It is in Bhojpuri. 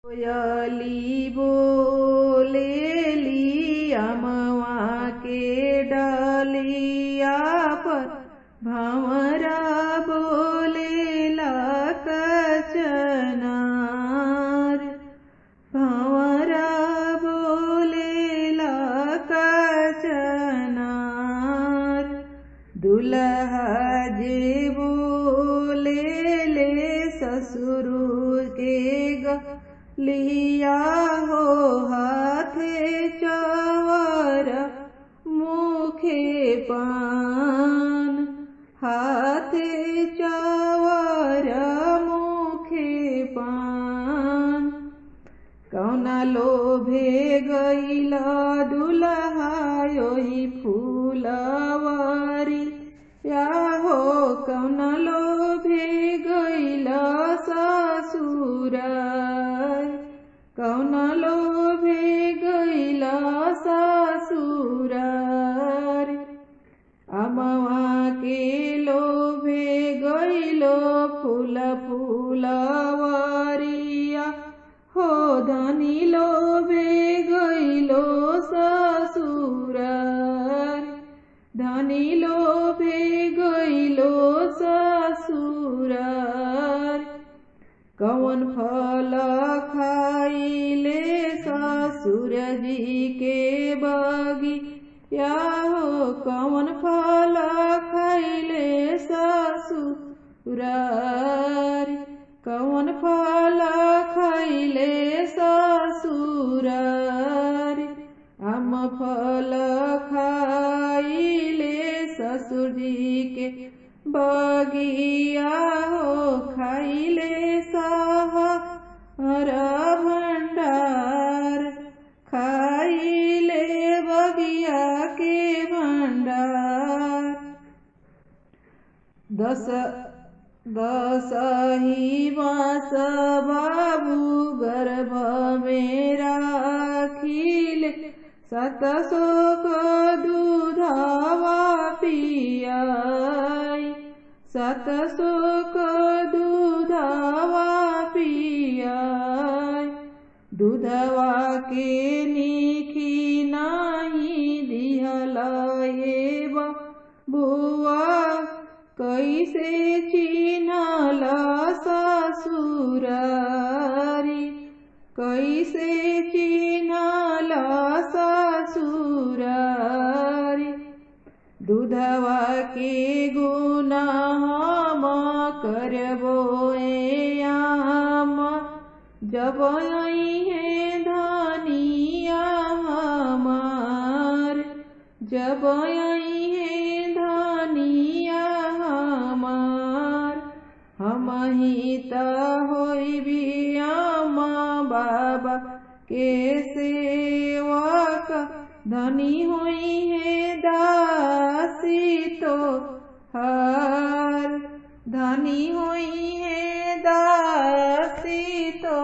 कोयली बोलेली अमवा के डालिया पर, भंवरा बोलेला कचनार। भंवरा बोलेला कचनार। दुल्हा जे बोलेले ससुर के लिया हो, हाथे चवर मुखे पान। हाथे चवर मुखे पान। कौना लोभे गईला दुल्हा योही फूलवारी या हो, कौना लोभे गईला ससुराय। कौना लोभे गईला ससुरार। अमवा के लोभे गईलो फूल फूलवारिया हो, धनी लोभे गईलो ससुरार। धनी लोभे गईलो ससुरार। कौन फल खाइले ससुर जी के बगिया हो, कौन फल खाइले ससुरार। कौन फल खाइले ससुरार। आम फल खाइले ससुर जी के बगिया हो, खाइले सहर भंडार। खाइले बगिया के भंडार। दसही मास बाबू गर्भ में राखिले, 700 दूधवा पियाई। 700 दूधवा पियाई। दूधवा के नीखी नहीं दिहला ये बुआ, कैसे चिन्हला ससुरारी। कैसे चिन्हला ससुरारी। दूधवा के गुना हम करबो आम, जब आई है धनिया हमार। जब आई है धनिया हमार। हम ही त होइबी अम्मा बाबा के सेवक, धनी होई है दासी तो हार। धनी होई है दासी तो